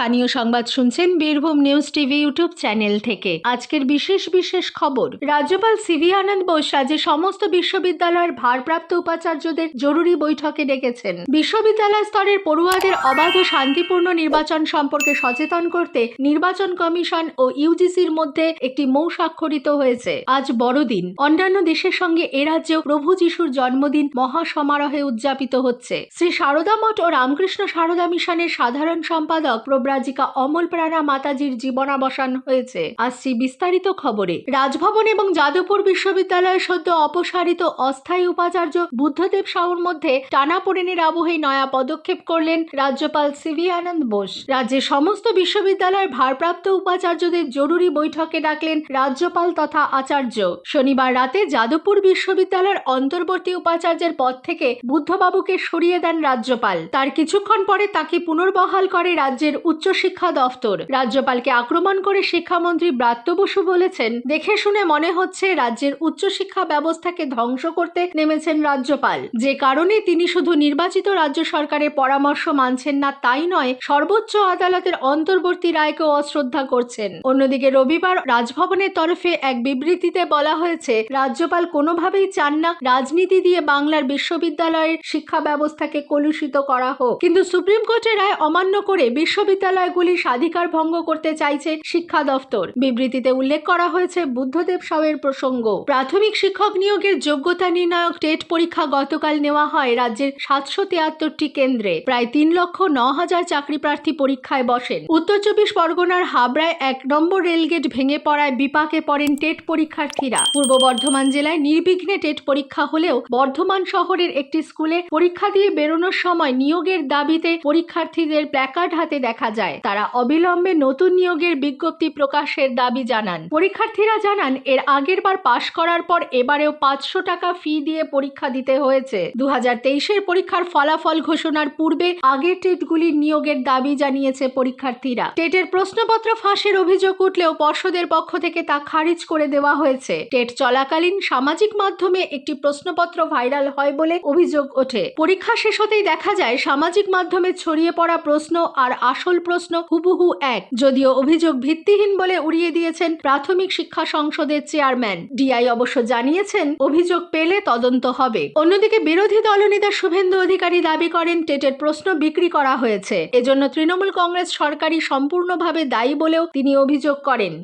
স্থানীয় সংবাদ শুনছেন Birbhum news TV YouTube channel থেকে। আজকের বিশেষ খবর। রাজ্যপাল সিভি আনন্দ বোস রাজ্যের সমস্ত বিশ্ববিদ্যালয়ের ভারপ্রাপ্ত উপাচার্যদের জরুরি বৈঠকে ডেকেছেন। বিশ্ববিদ্যালয় স্তরের পড়ুয়াদের অবাধ ও শান্তিপূর্ণ নির্বাচন সম্পর্কে সচেতন করতে নির্বাচন কমিশন ও ইউজিসির মধ্যে একটি মৌ স্বাক্ষরিত হয়েছে। আজ বড়দিন। অন্যান্য দেশের সঙ্গে এ রাজ্যেও প্রভু যিশুর জন্মদিন মহাসমারোহে উদযাপিত হচ্ছে। শ্রী সারদা মঠ ও রামকৃষ্ণ সারদা মিশনের সাধারণ সম্পাদক প্রব্রাজিকা অমল প্রাণা মাতাজির জীবনাবসান হয়েছে। আসছি বিস্তারিত খবরে। রাজভবন এবং যাদবপুর বিশ্ববিদ্যালয়ের সদ্য অপসারিত অস্থায়ী উপাচার্য বুদ্ধদেব সাউর মধ্যে টানাপোড়েনের আবহে নয়া পদক্ষেপ করলেন রাজ্যপাল সিভি আনন্দ বোস। রাজ্যের সমস্ত বিশ্ববিদ্যালয়ের ভারপ্রাপ্ত উপাচার্যদের জরুরি বৈঠকে ডাকলেন রাজ্যপাল তথা আচার্য। শনিবার রাতে যাদবপুর বিশ্ববিদ্যালয়ের অন্তর্বর্তী উপাচার্যের পদ থেকে বুদ্ধবাবুকে সরিয়ে দেন রাজ্যপাল। তার কিছুক্ষণ পরে তাকে পুনর্বহাল করে রাজ্যের উচ্চশিক্ষা দফতর। রাজ্যপালকে আক্রমণ করে শিক্ষামন্ত্রী ব্রাত্য বসু বলেছেন, দেখে শুনে মনে হচ্ছে রাজ্যের উচ্চশিক্ষা ব্যবস্থাকে ধ্বংস করতে নেমেছেন রাজ্যপাল। যে কারণে তিনি শুধু নির্বাচিত রাজ্য সরকারের পরামর্শ মানছেন না তাই নয়, সর্বোচ্চ আদালতের অন্তর্বর্তী রায়কেও অশ্রদ্ধা করছেন। অন্যদিকে রবিবার রাজভবনের তরফে এক বিবৃতিতে বলা হয়েছে, রাজ্যপাল কোনোভাবেই চান না রাজনীতি দিয়ে বাংলার বিশ্ববিদ্যালয়ের শিক্ষা ব্যবস্থাকে কলুষিত করা হোক, কিন্তু সুপ্রিম কোর্টের রায় অমান্য করে বিশ্ববিদ্যালয়গুলির স্বাধিকার ভঙ্গ করতে চাইছে শিক্ষা দফতর। বিবৃতিতে উল্লেখ করা হয়েছে বুদ্ধদেব সাউয়ের প্রসঙ্গ। প্রাথমিক শিক্ষক নিয়োগের যোগ্যতা নির্ণায়ক টেট পরীক্ষা গতকাল নেওয়া হয় রাজ্যের 773টি কেন্দ্রে। প্রায় 3,09,000 চাকরি প্রার্থী পরীক্ষায় বসেন। উত্তর 24 পরগনার হাবড়ায় 1 নম্বর রেলগেট ভেঙে পড়ায় বিপাকে পড়েন টেট পরীক্ষার্থীরা। পূর্ব বর্ধমান জেলায় নির্বিঘ্নে টেট পরীক্ষা হলেও বর্ধমান শহরের একটি স্কুলে পরীক্ষা দিয়ে বেরোনোর সময় নিয়োগের দাবিতে পরীক্ষার্থীদের প্ল্যাকার্ড হাতে দেখা যায়। তারা অবিলম্বে নতুন নিয়োগের বিজ্ঞপ্তি প্রকাশের দাবি জানান। পরীক্ষার্থীরা জানান, এর আগের বার পাশ করার পর এবারেও 500 টাকা ফি দিয়ে পরীক্ষা দিতে হয়েছে। 2023-এর পরীক্ষার ফলাফল ঘোষণার পূর্বে আগের টেটগুলির নিয়োগের দাবি জানিয়েছে পরীক্ষার্থীরা। টেটের প্রশ্নপত্র ফাঁসের অভিযোগ উঠলেও পর্ষদের পক্ষ থেকে তা খারিজ করে দেওয়া হয়েছে। টেট চলাকালীন সামাজিক মাধ্যমে একটি প্রশ্নপত্র ভাইরাল হয় বলে অভিযোগ ওঠে। পরীক্ষা শেষ হতেই দেখা যায় সামাজিক মাধ্যমে ছড়িয়ে পড়া প্রশ্ন আর আসল প্রশ্ন হুবহু এক। যদিও অভিযোগ ভিত্তিহীন বলে উড়িয়ে দিয়েছেন প্রাথমিক শিক্ষা সংসদের চেয়ারম্যান। ডিআই অবশ্য জানিয়েছেন, অভিযোগ পেলে তদন্ত হবে। অন্যদিকে বিরোধী দলনেতা শুভেন্দু অধিকারী দাবি করেন, টেটের প্রশ্ন বিক্রি করা হয়েছে। এজন্য তৃণমূল কংগ্রেস সরকারই সম্পূর্ণভাবে দায়ী বলেও তিনি অভিযোগ করেন।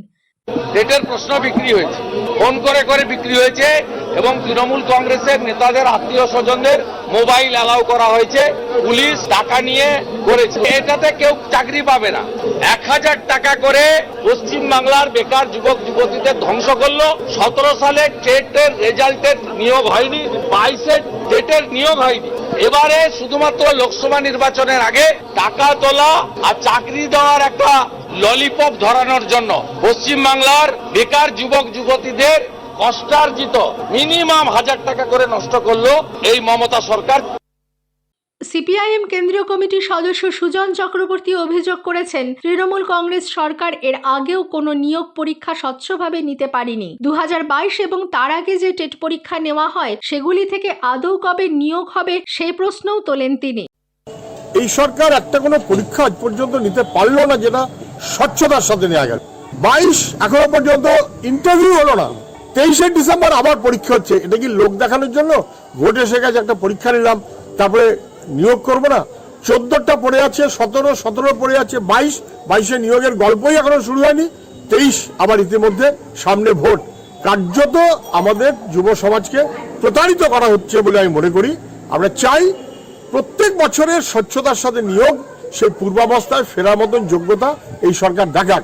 টেটের প্রশ্ন বিক্রি হয়েছে, ফোন করে বিক্রি হয়েছে এবং তৃণমূল কংগ্রেসের নেতাদের আত্মীয় স্বজনদের মোবাইল অ্যালাউ করা হয়েছে। পুলিশ টাকা নিয়ে করেছে। এটাতে কেউ চাকরি পাবে না। 1000 টাকা করে পশ্চিম বাংলার বেকার যুবক যুবতীদের ধ্বংস করলো। 17 সালে টেটের রেজাল্টের নিয়োগ হয়নি, 22-এ টেটের নিয়োগ হয়নি। এবারে শুধুমাত্র লোকসভা নির্বাচনের আগে টাকা তোলা আর চাকরি দেওয়ার একটা ললিপপ ধরানোর জন্য পশ্চিম বাংলার বেকার যুবক যুবতীদের কষ্টার্জিত মিনিমাম 1000 টাকা করে নষ্ট করলো এই মমতা সরকার। সিপিআইএম কেন্দ্রীয় কমিটির সদস্য সুজন চক্রবর্তী অভিযোগ করেছেন, তৃণমূল কংগ্রেস সরকার এর আগেও কোনো নিয়োগ পরীক্ষা স্বচ্ছভাবে নিতে পারেনি। 2022 এবং তার আগে যে টেট পরীক্ষা নেওয়া হয় সেগুলি থেকে আদৌ কবে নিয়োগ হবে সেই প্রশ্নও তোলেন তিনি। এই সরকার একটা কোনো পরীক্ষা আজ পর্যন্ত নিতে পারলো না যেটা স্বচ্ছতার সাথে নেওয়া গেল। 22 এখনো পর্যন্ত ইন্টারভিউ হলো না। 23শে ডিসেম্বর আবার পরীক্ষা হচ্ছে। এটা কি লোক দেখানোর জন্য? ভোট এসে গেছে, একটা পরীক্ষা নিলাম, তারপরে নিয়োগ করবো না? 14টা পড়ে আছে, 17 পড়ে আছে, 22-এ নিয়োগের গল্পই এখনো শুরু হয়নি। 23 আবার ইতিমধ্যে সামনে ভোট। কার্যত আমাদের যুব সমাজকে প্রতারিত করা হচ্ছে বলে আমি মনে করি। আমরা চাই প্রত্যেক বছরের স্বচ্ছতার সাথে নিয়োগ, সেই পূর্বাবস্থায় ফেরার মতন যোগ্যতা এই সরকার দেখাক।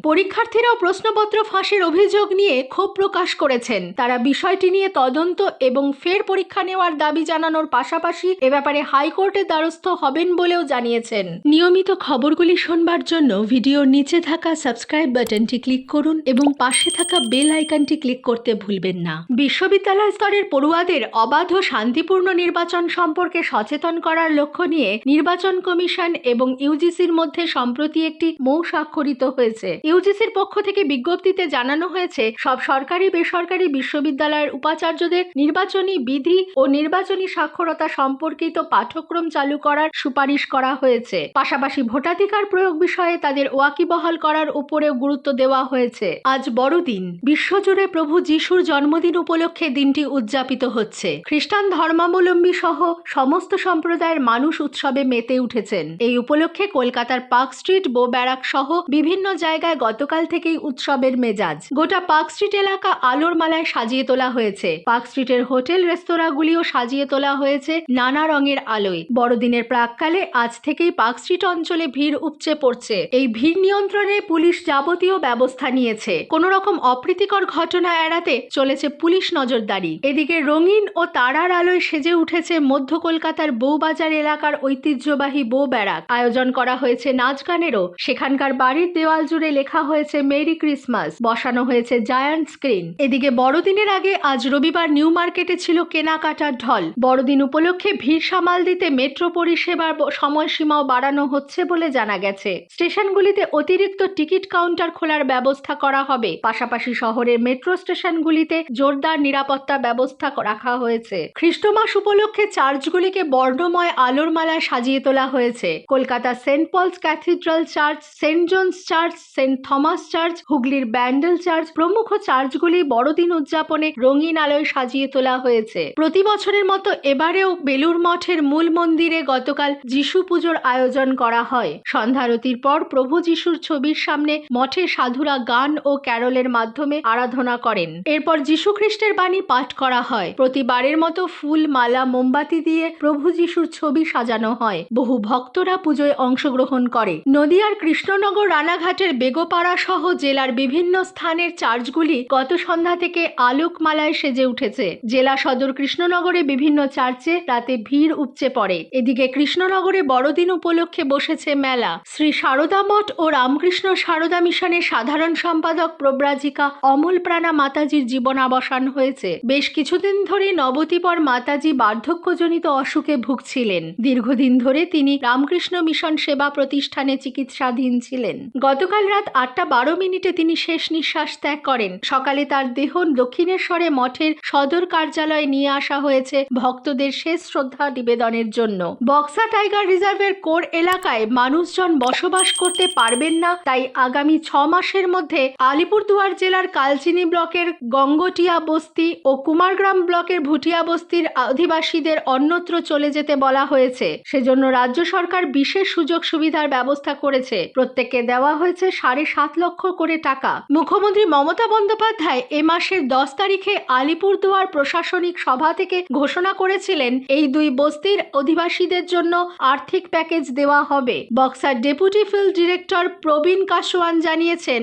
পরীক্ষার্থীরাও প্রশ্নপত্র ফাঁসের অভিযোগ নিয়ে ক্ষোভ প্রকাশ করেছেন। তারা বিষয়টি নিয়ে তদন্ত এবং ফের পরীক্ষা নেওয়ার দাবি জানানোর পাশাপাশি এ ব্যাপারে হাইকোর্টের দ্বারস্থ হবেন বলেও জানিয়েছেন। নিয়মিত খবরগুলি শুনবার জন্য ভিডিওর নিচে থাকা সাবস্ক্রাইব বাটনটি ক্লিক করুন এবং পাশে থাকা বেল আইকনটি ক্লিক করতে ভুলবেন না। বিশ্ববিদ্যালয় স্তরের পড়ুয়াদের অবাধ ও শান্তিপূর্ণ নির্বাচন সম্পর্কে সচেতন করার লক্ষ্য নিয়ে নির্বাচন কমিশন এবং ইউজিসির মধ্যে সম্প্রতি একটি মৌ স্বাক্ষরিত হয়েছে। ইউজিসির পক্ষ থেকে বিজ্ঞপ্তিতে জানানো হয়েছে, সব সরকারি বেসরকারি বিশ্ববিদ্যালয়ের উপাচার্যদের নির্বাচনী বিধি ও নির্বাচনী সাক্ষরতা সম্পর্কিত পাঠ্যক্রম চালু করার সুপারিশ করা হয়েছে। পাশাপাশি ভোটাধিকার প্রয়োগ বিষয়ে তাদের ওয়াকিবহাল করার উপরেও গুরুত্ব দেওয়া হয়েছে। আজ বড়দিন। বিশ্বজুড়ে প্রভু যিশুর জন্মদিন উপলক্ষে দিনটি উদযাপিত হচ্ছে। খ্রিস্টান ধর্মাবলম্বী সহ সমস্ত সম্প্রদায়ের মানুষ উৎসবে মেতে উঠেছেন। এই উপলক্ষে কলকাতার পার্ক স্ট্রিট, বো ব্যারাক সহ বিভিন্ন জায়গায় গতকাল থেকেই উৎসবের মেজাজ। গোটা পার্ক স্ট্রিট এলাকা আলোর মালায় সাজিয়ে তোলা হয়েছে। পার্ক স্ট্রিটের হোটেল রেস্তোরাঁগুলিও সাজিয়ে তোলা হয়েছে নানা রঙের আলোয়। বড়দিনের প্রাক্কালে আজ থেকেই পার্ক স্ট্রিট অঞ্চলে ভিড় উপচে পড়ছে। এই ভিড় নিয়ন্ত্রণে পুলিশ যাবতীয় ব্যবস্থা নিয়েছে। কোনো রকম অপ্রীতিকর ঘটনা এড়াতে চলেছে পুলিশ নজরদারি। এদিকে রঙিন ও তারার আলোয় সেজে উঠেছে মধ্য কলকাতার বউবাজার এলাকার ঐতিহ্যবাহী বো ব্যারাক। আয়োজন করা হয়েছে নাচ গানেরও। সেখানকার বাড়ির দেওয়াল জুড়ে লেখা হয়েছে মেরি ক্রিসমাস, বসানো হয়েছে জায়ান্ট স্ক্রিন। এদিকে বড়দিনের আগে আজ রবিবার নিউ মার্কেটে ছিল কেনাকাটার ঢল। বড়দিন উপলক্ষে ভিড় সামাল দিতে মেট্রো পরিষেবার সময়সীমাও বাড়ানো হচ্ছে বলে জানা গেছে। স্টেশনগুলিতে অতিরিক্ত টিকিট কাউন্টার খোলার ব্যবস্থা করা হবে। পাশাপাশি শহরের মেট্রো স্টেশনগুলিতে জোরদার নিরাপত্তা ব্যবস্থা রাখা হয়েছে। খ্রিস্টমাস উপলক্ষে চার্চগুলিকে বর্ণময় আলোর মালায় সাজিয়ে তোলা হয়েছে। Kolkata Saint Paul's Cathedral church, Saint John's church, Saint Thomas church, হুগলির ব্যান্ডেল চার্চ প্রমুখ চার্চগুলি বড়দিন উদযাপনে রঙিন আলোয় সাজিয়ে তোলা হয়েছে। প্রতি বছরের মতো এবারেও বেলুড় মঠের মূল মন্দিরে গতকাল যিশু পুজোর আয়োজন করা হয়। সন্ধ্যারতির পর প্রভু যিশুর ছবির সামনে মঠের সাধুরা গান ও ক্যারলের মাধ্যমে আরাধনা করেন। এরপর যিশু খ্রিস্টের বাণী পাঠ করা হয়। প্রতিবারের মতো ফুল, মালা, মোমবাতি দিয়ে প্রভু যিশুর ছবি সাজানো হয়। বহু ভক্তরা পুজোয় অংশগ্রহণ করে। নদিয়ার কৃষ্ণনগর, রানাঘাটের বেগোপাড়া সহ জেলার বিভিন্ন স্থানের চার্চগুলি গত সন্ধ্যা থেকে আলোকমালায় সেজে উঠেছে। জেলা সদর কৃষ্ণনগরে বিভিন্ন চার্চে রাতে ভিড় উপচে পড়ে। এদিকে কৃষ্ণনগরে বড়দিন উপলক্ষে বসেছে মেলা। শ্রী সারদা মঠ ও রামকৃষ্ণ সারদা মিশনের সাধারণ সম্পাদক প্রব্রাজিকা অমল প্রাণা মাতাজির জীবনাবসান হয়েছে। বেশ কিছুদিন ধরে নবতিপর মাতাজি বার্ধক্যজনিত অসুখে ভুগছিলেন। দীর্ঘদিন ধরে তিনি রামকৃষ্ণ মিশন সেবা প্রতিষ্ঠানে চিকিৎসাধীন ছিলেন। গতকাল রাত 8:12 তিনি শেষ নিঃশ্বাস ত্যাগ করেন। সকালে তার দেহ দক্ষিণেশ্বরে মঠের সদর কার্যালয়ে নিয়ে আসা হয়েছে ভক্তদের শেষ শ্রদ্ধা নিবেদনের জন্য। বক্সা টাইগার রিজার্ভের কোর এলাকায় মানুষজন বসবাস করতে পারবেন না, তাই আগামী 6 মাসের মধ্যে আলিপুরদুয়ার জেলার কালচিনি ব্লকের গঙ্গটিয়া বস্তি ও কুমারগ্রাম ব্লকের ভুটিয়া বস্তির অধিবাসীদের অন্যত্র চলে যেতে বলা হয়েছে। সেজন্য রাজ্য সরকার বিশেষ সুযোগ সুবিধার ব্যবস্থা করেছে। প্রত্যেককে দেওয়া হয়েছে 7.5 লক্ষ করে টাকা। মুখ্যমন্ত্রী মমতা বন্দ্যোপাধ্যায় এ মাসের 10 তারিখে আলিপুরদুয়ার প্রশাসনিক সভা থেকে ঘোষণা করেছিলেন এই দুই বস্তির অধিবাসীদের জন্য আর্থিক প্যাকেজ দেওয়া হবে। বক্সার ডেপুটি ফিল্ড ডিরেক্টর প্রবীণ কাসওয়ান জানিয়েছেন,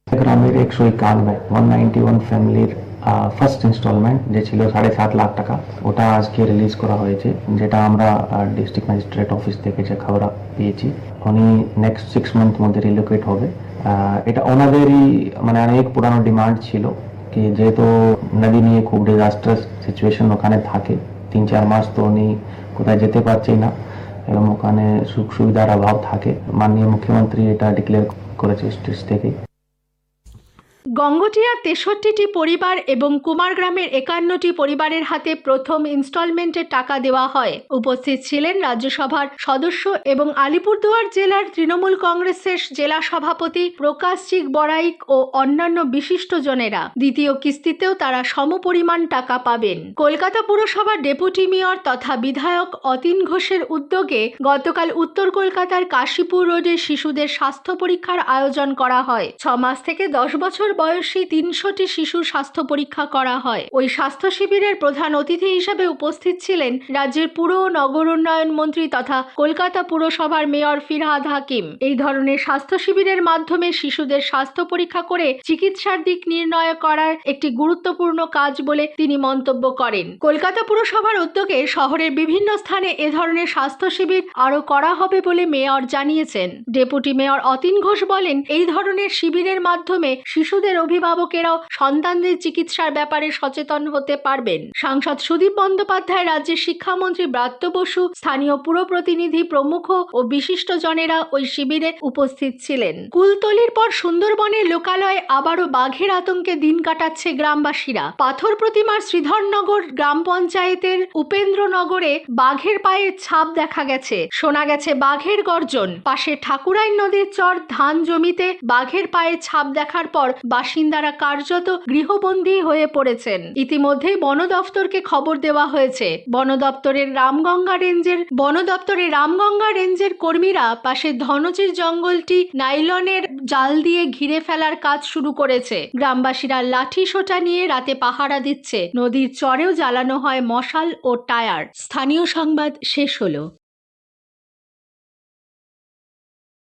গ্রামের 151 191 ফ্যামিলির ফার্স্ট ইনস্টলমেন্ট যে ছিল 7.5 লাখ টাকা, ওটা আজকে রিলিজ করা হয়েছে। যেটা আমরা ডিস্ট্রিক্ট ম্যাজিস্ট্রেট অফিস থেকে যে খবর পেয়েছি, উনি নেক্সট 6 মান্থ মধ্যে রিলোকেট হবে। এটা ওনাদেরই মানে অনেক পুরানো ডিমান্ড ছিল কি যেহেতু নদী নিয়ে খুব ডিজাস্টার সিচুয়েশন ওখানে থাকে, 3-4 মাস তো উনি কোথায় যেতে পারছে না এবং ওখানে সুখ সুবিধার অভাব থাকে। মাননীয় মুখ্যমন্ত্রী এটা ডিক্লেয়ার করেছে স্টেজ থেকে। গঙ্গটিয়ার 63টি পরিবার এবং কুমারগ্রামের 51টি পরিবারের হাতে প্রথম ইনস্টলমেন্টের টাকা দেওয়া হয়। উপস্থিত ছিলেন রাজ্যসভার সদস্য এবং আলিপুরদুয়ার জেলার তৃণমূল কংগ্রেসের জেলা সভাপতি প্রকাশজিৎ বড়াইক ও অন্যান্য বিশিষ্টজনেরা। দ্বিতীয় কিস্তিতেও তারা সমপরিমাণ টাকা পাবেন। কলকাতা পুরসভার ডেপুটি মেয়র তথা বিধায়ক অতীন ঘোষের উদ্যোগে গতকাল উত্তর কলকাতার কাশীপুর রোডে শিশুদের স্বাস্থ্য পরীক্ষার আয়োজন করা হয়। 6 মাস থেকে 10 বছর বয়সী 300টি শিশুর স্বাস্থ্য পরীক্ষা করা হয়। ওই স্বাস্থ্য শিবিরের প্রধান অতিথি হিসেবে উপস্থিত ছিলেন রাজ্যের পুর ও নগর উন্নয়ন মন্ত্রী তথা কলকাতা পুরসভার মেয়র ফিরহাদ হাকিম। এই ধরনের স্বাস্থ্য শিবিরের মাধ্যমে শিশুদের স্বাস্থ্য পরীক্ষা করে চিকিৎসার দিক নির্ণয় করার একটি গুরুত্বপূর্ণ কাজ বলে তিনি মন্তব্য করেন। কলকাতা পুরসভার উদ্যোগে শহরের বিভিন্ন স্থানে এ ধরনের স্বাস্থ্য শিবির আরও করা হবে বলে মেয়র জানিয়েছেন। ডেপুটি মেয়র অতীন ঘোষ বলেন, এই ধরনের শিবিরের মাধ্যমে শিশুদের শিশুদের অভিভাবকেরাও সন্তানদের চিকিৎসার ব্যাপারে সচেতন হতে পারবেন। সাংসদ সুদীপ বন্দ্যোপাধ্যায়, রাজ্যের শিক্ষামন্ত্রী ব্রাত্য বসু, স্থানীয় পুর প্রতিনিধি প্রমুখ ও বিশিষ্টজনেরা ওই শিবিরে উপস্থিত ছিলেন। কুলতলির পর সুন্দরবনের লোকালয়ে আবারও বাঘের আতঙ্কে দিন কাটাচ্ছে গ্রামবাসীরা। পাথর প্রতিমার শ্রীধরনগর গ্রাম পঞ্চায়েতের উপেন্দ্রনগরে বাঘের পায়ের ছাপ দেখা গেছে। শোনা গেছে বাঘের গর্জন। পাশে ঠাকুরাইন নদীর চর ধান জমিতে বাঘের পায়ের ছাপ দেখার পর বাসিন্দারা কার্যত গৃহবন্দী হয়ে পড়েছেন। ইতিমধ্যেই বন দফতরকে খবর দেওয়া হয়েছে। বন দপ্তরের রামগঙ্গা রেঞ্জের কর্মীরা পাশে ধনজির জঙ্গলটি নাইলনের জাল দিয়ে ঘিরে ফেলার কাজ শুরু করেছে। গ্রামবাসীরা লাঠি সোঁটা নিয়ে রাতে পাহারা দিচ্ছে। নদীর চরেও জ্বালানো হয় মশাল ও টায়ার। স্থানীয় সংবাদ শেষ হলো।